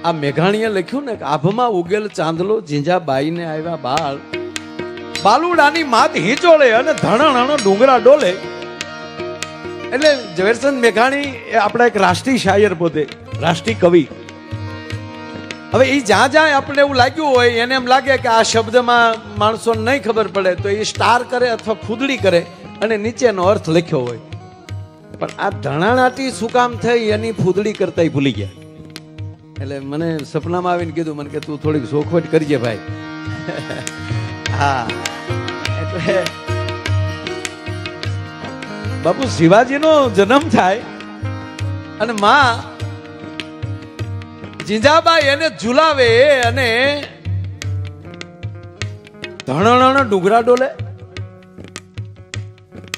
આ મેઘાણીએ લખ્યું ને કે આભમાં ઉગેલ ચાંદલો જીંજાબાઈને આવ્યા બાળ, બાલુડાની માત હિંચોળે અને ધણણ ડુંગરા ડોલે. એટલે ઝવેરચંદ મેઘાણી એ આપણા એક રાષ્ટ્રીય શાયર, પોતે રાષ્ટ્રીય કવિ. હવે એ જ્યાં જ્યાં આપણે એવું લાગ્યું હોય, એને એમ લાગે કે આ શબ્દમાં માણસોને નહીં ખબર પડે, તો એ સ્ટાર કરે અથવા ફૂદડી કરે અને નીચેનો અર્થ લખ્યો હોય. પણ આ ધણાણાટી શું કામ થઈ એની ફૂદડી કરતા ભૂલી ગયા. એટલે મને સપનામાં આવીને કીધું, મને કે તું થોડીક ચોખવટ કરજે ભાઈ. હા, એટલે બાપુ શિવાજીનો જન્મ થાય અને માં જીંજાબાઈ એને ઝુલાવે અને ધણણ ડુંગરા ડોલે.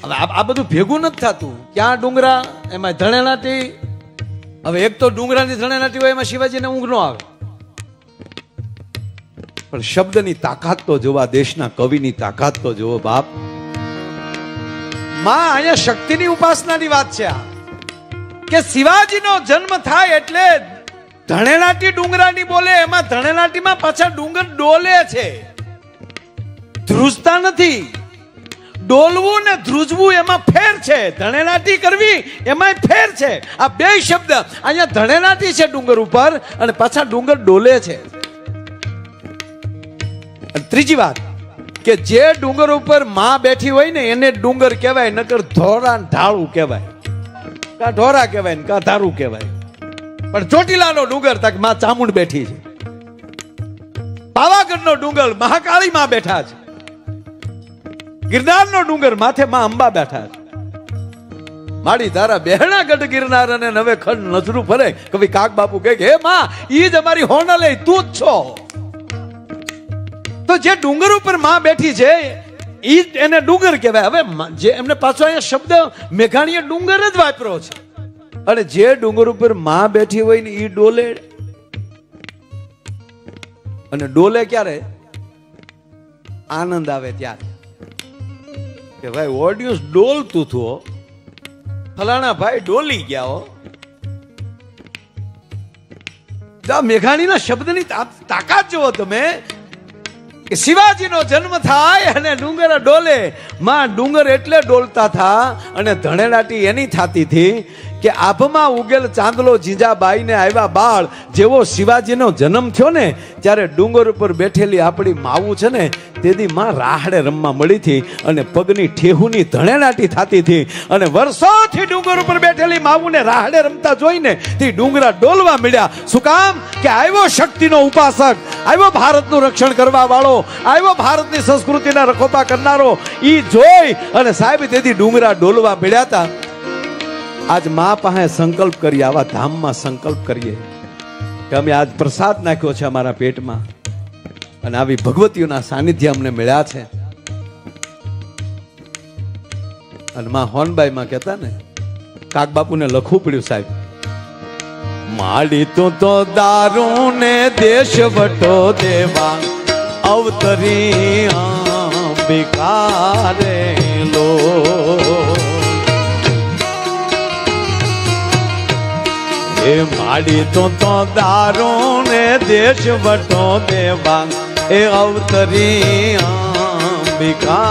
હવે આ બધું ભેગું નથી થતું. ક્યાં ડુંગરા, એમાં ધણેલાટી. હવે એક તો ડુંગરાની ધણેલાટી હોય, એમાં શિવાજીને ઊંઘ ન આવે. પણ શબ્દની તાકાત તો જોવા, દેશના કવિની તાકાત તો જોવો બાપ. માં અહીંયા શક્તિની ઉપાસનાની વાત છે આ, કે શિવાજીનો જન્મ થાય એટલે ધણેલાટી ડુંગરાની બોલે. એમાં ધણેલાટીમાં પાછા ડુંગર ડોલે છે, ધ્રુજતા નથી. ડોલવું ને ધ્રુજવું એમાં ફેર છે. ધણેલાટી કરવી એમાં ફેર છે. આ બે શબ્દ અહીંયા, ધણેલાટી છે ડુંગર ઉપર અને પાછા ડુંગર ડોલે છે. ત્રીજી વાત કે જે ડુંગર ઉપર માં બેઠી હોય ને એને ડુંગર કહેવાય, નકર ધોરા ઢાળું કહેવાય, કા ઢોરા કહેવાય ને કા ધારું કહેવાય. પણ ચોટીલાનો ડુંગર તક માં ચામુંડ બેઠી છે. પાવાગઢનો ડુંગર મહાકાળી માં બેઠા છે. ગિરનારનો ડુંગર માથે માં અંબા બેઠા છે. માડી તારા બેહણા ગઢ ગિરનાર અને નવે ખંડ નજરું ફરે. કવિ કાક બાપુ કહે હે માં, ઈ જ અમારી હોના લે, તું જ છો. તો જે ડુંગર ઉપર માં બેઠી છે ઈ એને ડુંગર કહેવાય. હવે જે એમને પાછો અહીંયા શબ્દ મેઘાણીએ ડુંગર જ વાપર્યો છે. અને જે ડુંગર ઉપર માં બેઠી હોય ને ઈ ડોલે. અને ડોલે ક્યારે? આનંદ આવે ત્યારે. કે ભાઈ ઓડિયન્સ ડોલતું હતું, ફલાણા ભાઈ ડોલી ગયા હો. મેઘાણીના શબ્દની તાકાત જુઓ તમે, કે શિવાજીનો જન્મ થાય અને ડુંગર ડોલે. માં ડુંગર એટલે ડોલતા થા અને ધણેલાટી એની થાતી હતી કે આભમાં ઉગેલ ચાંદલો જીંજાબાઈને આવ્યા બાળ. જેવો શિવાજીનો જન્મ થયો ને ત્યારે ડુંગર ઉપર બેઠેલી આપણી માવું છે ને તેથી માં રાહડે રમવા મળી હતી અને પગની ઠેહુની ધણેલાટી થતી હતી. અને વર્ષોથી ડુંગર ઉપર બેઠેલી માવુને રાહડે રમતા જોઈને તે ડુંગરા ડોલવા મળ્યા. શું કામ? કે આવ્યો શક્તિનો ઉપાસક, આવ્યો ભારતનું રક્ષણ કરવા વાળો, આવ્યો ભારતની સંસ્કૃતિના રખોપા કરનારો. ઈ જોઈ અને સાહેબ તેથી ડુંગરા ડોલવા મળ્યા હતા. આજ મા પાસે સંકલ્પ કરીએ, આવા ધામમાં સંકલ્પ કરીએ કે અમે આજ પ્રસાદ નાખ્યો છે અમારા પેટમાં અને આવી ભગવતીઓના સાનિધ્ય અમને મળ્યા છે. અને માં હોનબાઈ માં કહેતા ને, કાક બાપુને લખવું પડ્યું સાહેબ, માડી તું તો દારૂ ને દેશ વટો દેવા અવતરી અંબિકારે લો. એ માડી તો દારૂ ને દેશ વટો દેવા એ અવતરી અંબિકારે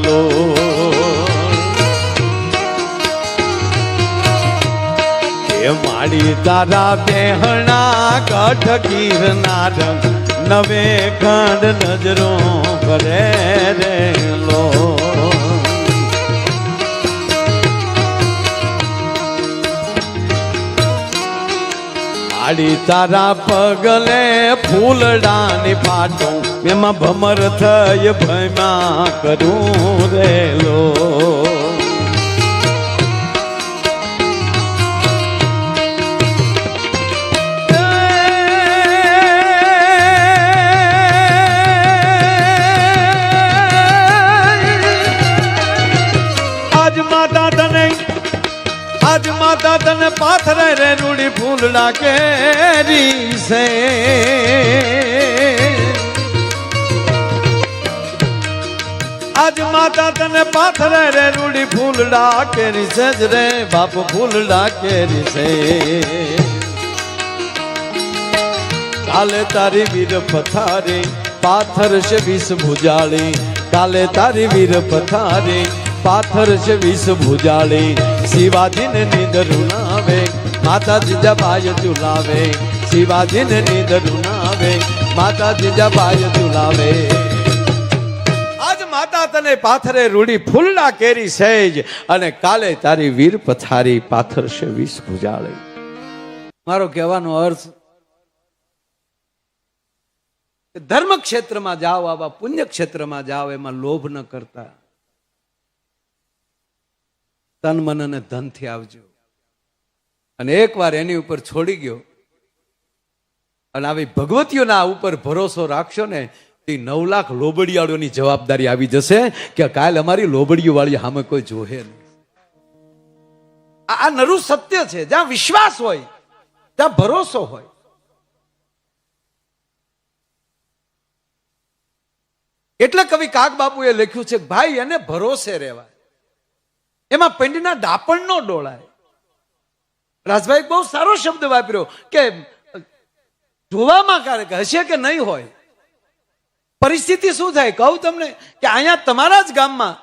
લો. એ માડી તારા બેહણા ગઢ ગિરનાર નવે ખંડ નજરો કરે રે લો. માડી તારા પગલે ફૂલડાની પાટો એમાં ભમર થઈ ભયમાં કરું રેલો. આજ માતા તને પાથરે રે રૂડી ફૂલડા કેરી છે. આજ માતા તને પાથરે રે રૂડી ફૂલડા કેરી સેજ રે બાપ ફૂલડા કેરી છે કાલે તારી વીર પથારી પાથર છે વિષ ભુજાળી કાલે તારી વીર પથારી પાથર છે વિષ ભુજાળી શિવાજીને નીંદરું ના આવે માતા જીજાબાઈ ઝુલાવે શિવાજીને નીંદરું ના આવે માતા જીજાબાઈ ઝુલાવે આજ માતા તને પાથરે રૂડી ફૂલડા કેરી સેજ અને કાલે તારી વીર પથારી પાથર છે વિષ ભુજાળી મારો કહેવાનો અર્થ ધર્મ ક્ષેત્રમાં જાઓ આવા પુણ્ય ક્ષેત્રમાં જાઓ એમાં લોભ ન કરતા તન મન અને ધનથી આવજો અને એકવાર એની ઉપર છોડી ગયો અને આવી ભગવતીઓના ઉપર ભરોસો રાખશો ને તે 9 લાખ લોબડિયાળોની જવાબદારી આવી જશે કે કાલ અમારી લોબડીઓ વાળી સામે કોઈ જોહે નહીં આ નરું સત્ય છે જ્યાં વિશ્વાસ હોય ત્યાં ભરોસો હોય એટલે કવિ કાગ બાપુએ લખ્યું છે ભાઈ એને ભરોસે રહેવાય એમાં પેંડના ડાપણ નો ડોળાય રાજભાઈ બહુ સારો શબ્દ વાપર્યો કે જોવામાં ક્યારેક હશે કે નહીં હોય પરિસ્થિતિ શું થાય કહું તમને કે અહીંયા તમારા જ ગામમાં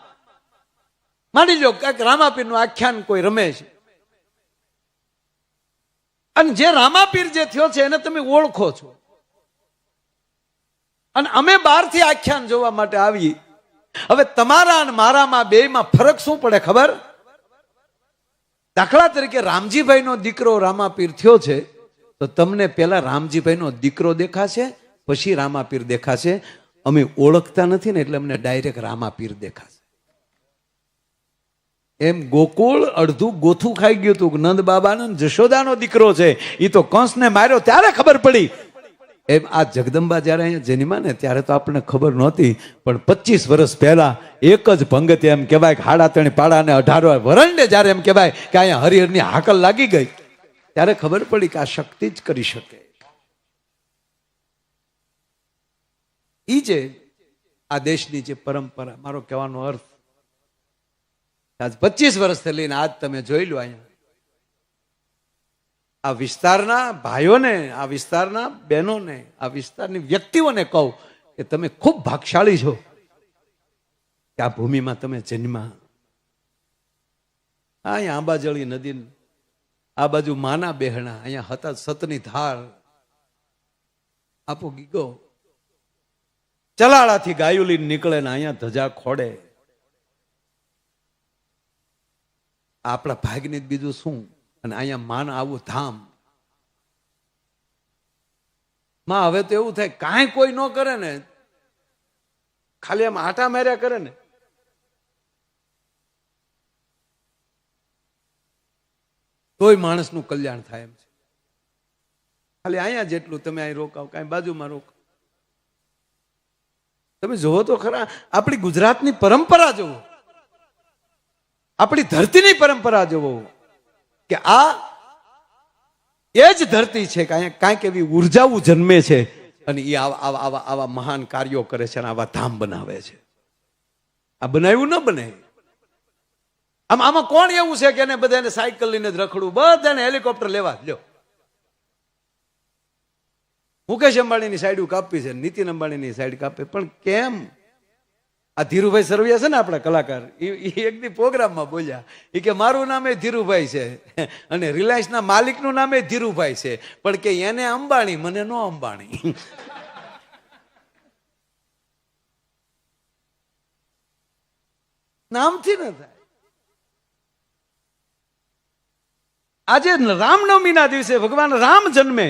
માની લો કે રામાપીરનું આખ્યાન કોઈ રમે છે અને જે રામાપીર જે થયો છે એને તમે ઓળખો છો અને અમે બહારથી આખ્યાન જોવા માટે આવી હવે તમારા અને મારામાં બેયમાં ફરક શું પડે ખબર દાખલા તરીકે રામજીભાઈનો દીકરો રામાપીર થયો છે તો તમને પહેલા રામજીભાઈનો દીકરો દેખાશે પછી રામાપીર દેખાશે અમે ઓળખતા નથી ને એટલે અમને ડાયરેક્ટ રામાપીર દેખાશે એમ ગોકુળ અડધું ગોથું ખાઈ ગયું હતું નંદ બાબાનો જશોદાનો દીકરો છે એ તો કંસને માર્યો ત્યારે ખબર પડી એમ આ જગદંબા જયારે અહીંયા જન્મ્યા ને ત્યારે તો આપણને ખબર નહોતી પણ 25 વર્ષ પહેલા એક જ પંગતે એમ કહેવાય કે 3.5 પાડા ને 18 વરંડે જયારે એમ કહેવાય કે અહીંયા હરિહરની હાકલ લાગી ગઈ ત્યારે ખબર પડી કે આ શક્તિ જ કરી શકે ઈ જે આ દેશની જે પરંપરા મારો કહેવાનો અર્થ આજ 25 વર્ષથી લઈને આજ તમે જોઈ લો અહીંયા આ વિસ્તારના ભાઈઓને આ વિસ્તારના બહેનોને આ વિસ્તારની વ્યક્તિઓને કહું કે તમે ખૂબ ભાગશાળી છો કે આ ભૂમિમાં તમે જન્મા અહીંયા આંબાજળી નદી આ બાજુ માના બેહણા અહીંયા હતા સતની ધાર આપો ગીગો ચલાળાથી ગાયું લઈને નીકળે ને અહીંયા ધજા ખોડે આપણા ભાગની બીજું શું અને અહીંયા માન આવું ધામ માં હવે તો એવું થાય કાંઈ કોઈ ન કરે ને ખાલી આમ આટા માર્યા કરે ને તોય માણસનું કલ્યાણ થાય એમ છે ખાલી અહીંયા જેટલું તમે અહીં રોકાવ કાંઈ બાજુમાં રોકાવ તમે જોવો તો ખરા આપણી ગુજરાતની પરંપરા જોવો આપણી ધરતીની પરંપરા જોવો કે આ એ જ ધરતી છે કે અહીંયા કાંઈક એવી ઉર્જાઓ જન્મે છે અને એ આવા મહાન કાર્યો કરે છે અને આવા ધામ બનાવે છે આ બનાવ્યું ન બને આમાં કોણ એવું છે કે એને બધાને સાયકલ લઈને જ રખડું બધાને હેલિકોપ્ટર લેવા લ્યો મુકેશ અંબાણીની સાઈડ કાપી છે નીતિન અંબાણીની સાઈડ કાપે પણ કેમ આ ધીરુભાઈ સરવૈયા છે ને આપણા કલાકાર એ એક દી પ્રોગ્રામમાં બોલ્યા એ કે મારું નામ એ ધીરુભાઈ છે અને રિલાયન્સના માલિકનું નામ એ ધીરુભાઈ છે પણ કે એને અંબાણી મને નો અંબાણી નામથી ન થાય આજે રામનવમીના દિવસે ભગવાન રામ જન્મે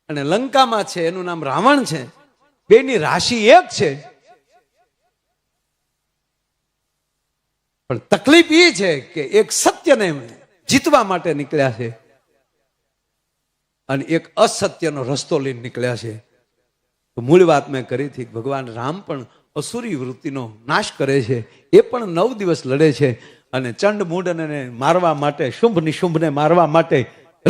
અને લંકામાં છે એનું નામ રાવણ છે બેની રાશિ એક છે પણ તકલીફ એ છે કે એક સત્યને જીતવા માટે નીકળ્યા છે અને એક અસત્યનો રસ્તો લઈને નીકળ્યા છે તો મૂળ વાત મેં કરી હતી ભગવાન રામ પણ અસુરી વૃત્તિનો નાશ કરે છે એ પણ 9 દિવસ લડે છે અને ચંડ મૂંડને મારવા માટે શુંભ નિશુંભને મારવા માટે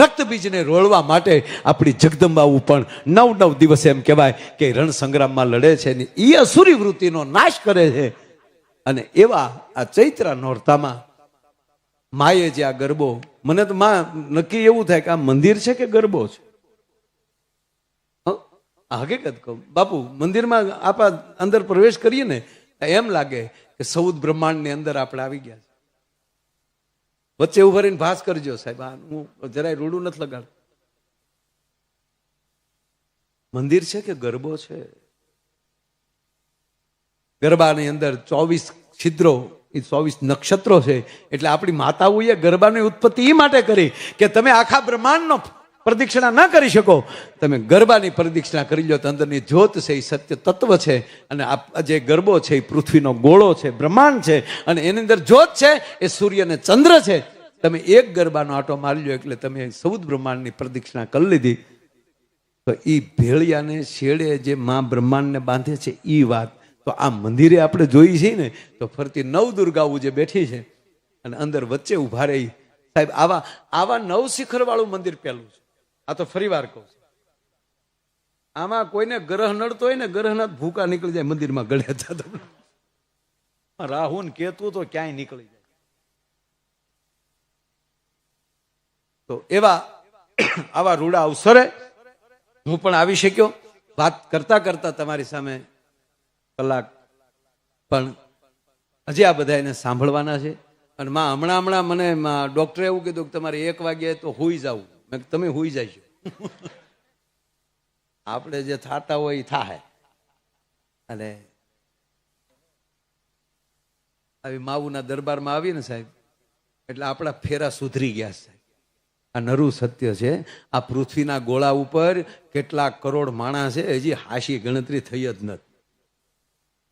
રક્તબીજને રોળવા માટે આપણી જગદંબાઓ પણ 9 દિવસ એમ કહેવાય કે રણ સંગ્રામમાં લડે છે ને એ અસુરી વૃત્તિનો નાશ કરે છે. અને એવા આ ચૈત્ર નોરતામાં માએ જે આ ગરબો, મને તો માં નક્કી એવું થાય કે આ મંદિર છે કે ગરબો છે. હકીકત કહું બાપુ, મંદિરમાં આપણા અંદર પ્રવેશ કરીએ ને એમ લાગે કે સૌદ બ્રહ્માંડની અંદર આપણે આવી ગયા છે. વચ્ચે ઉભા રહીને ભાસ કરજો સાહેબ, હું જરાય રૂડું નથી લગાડતો. મંદિર છે કે ગરબો છે? ગરબાની અંદર 24 છિદ્રો, એ 24 નક્ષત્રો છે. એટલે આપણી માતાઓએ ગરબાની ઉત્પત્તિ એ માટે કરી કે તમે આખા બ્રહ્માંડનો પ્રદક્ષિણા ન કરી શકો, તમે ગરબાની પ્રદક્ષિણા કરી લો તો અંદરની જ્યોત છે એ સત્ય તત્વ છે. અને આ જે ગરબો છે એ પૃથ્વીનો ગોળો છે, બ્રહ્માંડ છે, અને એની અંદર જ્યોત છે એ સૂર્ય અને ચંદ્ર છે. તમે એક ગરબાનો આંટો મારી લો એટલે તમે સૌદ બ્રહ્માંડની પ્રદક્ષિણા કરી લીધી. તો એ ભેળિયાને શેડે જે માં બ્રહ્માંડને બાંધે છે એ વાત તો આ મંદિરે આપણે જોઈ છીએ ને, તો ફરતી 9 દુર્ગાઓ જે બેઠી છે અને અંદર વચ્ચે ઉભા રહી સાહેબ, આવા 9 શિખર વાળું મંદિર પહેલું છે. આ તો ફરી વાર કહું છું, આમાં કોઈને ગ્રહ નડતો હોય ને, ગ્રહના ભૂકા નીકળી જાય મંદિરમાં ગળ્યા જતા. રાહુ ને કેતુ તો ક્યાંય નીકળી જાય. તો આવા રૂડા અવસરે હું પણ આવી શક્યો. વાત કરતા કરતા તમારી સામે કલાક પણ હજી આ બધા એને સાંભળવાના છે. અને માં હમણાં મને ડોક્ટરે એવું કીધું કે તમારે 1 વાગ્યે તો હોઈ જાવ. મેં તમે હોઈ જાય આપણે જે થાતા હોય એ થાય. અને આવી માવુના દરબારમાં આવીએ ને સાહેબ એટલે આપણા ફેરા સુધરી ગયા સાહેબ. આ નરું સત્ય છે. આ પૃથ્વીના ગોળા ઉપર કેટલા કરોડ માણસ છે, હજી હાશી ગણતરી થઈ જ નથી.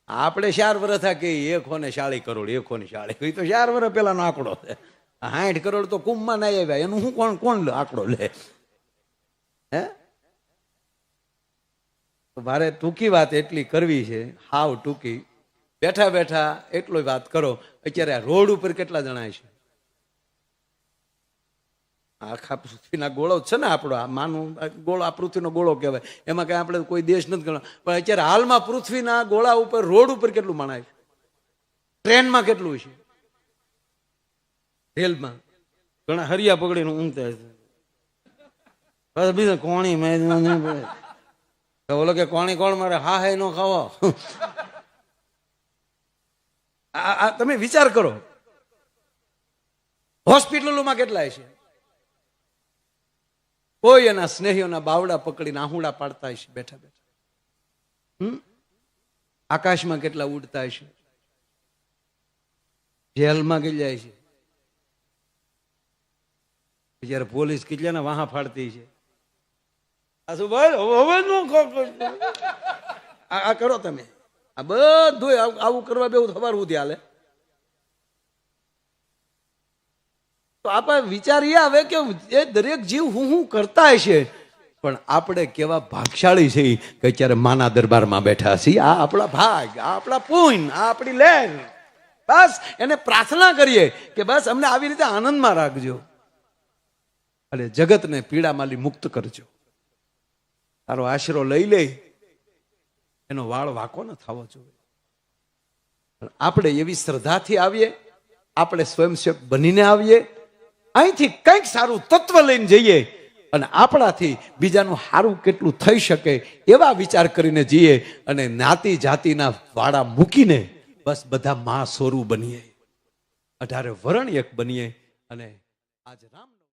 આપણે 4 વર્ષ થા કે 140 કરોડ 140, તો 4 વર્ષ પહેલાનો આંકડો છે. 60 કરોડ તો કુંભમાં ના આવ્યા, એનું હું કોણ આંકડો લે? હે, મારે ટૂંકી વાત એટલી કરવી છે, હાવ ટૂંકી. બેઠા બેઠા એટલો વાત કરો. અત્યારે આ રોડ ઉપર કેટલા જણા છે? આખા પૃથ્વીના ગોળો છે ને આપણો, આ માનું ગોળો, આ પૃથ્વીનો ગોળો કહેવાય. એમાં કઈ આપણે કોઈ દેશ નથી ગણો, પણ અત્યારે હાલમાં પૃથ્વીના ગોળા ઉપર રોડ ઉપર કેટલું માણાય છે? ટ્રેનમાં કેટલું છે? રેલમાં ઘણા હરિયા પકડીને ઊંઘતા છે. બીજા કોણી બોલો કે કોણી કોણ મારે? હા હે નો ખાવો. તમે વિચાર કરો, હોસ્પિટલોમાં કેટલા છે? કોઈ એના સ્નેહીઓના બાવડા પકડીને આહુડા પાડતા હશે બેઠા બેઠા. આકાશમાં કેટલા ઉડતા હશે? જેલમાં કેટલા છે? જયારે પોલીસ કેટલાને વાહા ફાડતી છે. આ કરો તમે, આ બધું આવું કરવા બેવું સવાર સુધી હાલે. તો આપણે વિચાર એ આવે કે એ દરેક જીવ હું કરતા હશે, પણ આપણે કેવા ભાગશાળી છે કે અત્યારે માના દરબારમાં બેઠા છીએ. આ આપણા ભાગ, આ આપણા પુણ્ય, આ આપણી લેન. બસ એને પ્રાર્થના કરીએ કે બસ અમને આવી રીતે આનંદમાં રાખજો અને જગતને પીડામાંથી મુક્ત કરજો. તારો આશરો લઈ લે, એનો વાળ વાંકો ન થવો જોઈએ. આપણે એવી શ્રદ્ધાથી આવીએ, આપણે સ્વયંસેવક બનીને આવીએ, અહીંથી કંઈક સારું તત્વ લઈને જઈએ અને આપણાથી બીજાનું સારું કેટલું થઈ શકે એવા વિચાર કરીને જઈએ. અને જ્ઞાતિ જાતિના વાડા મૂકીને બસ બધા મા સોરું બનીએ, 18 વરણ એક બનીએ. અને આજ રામ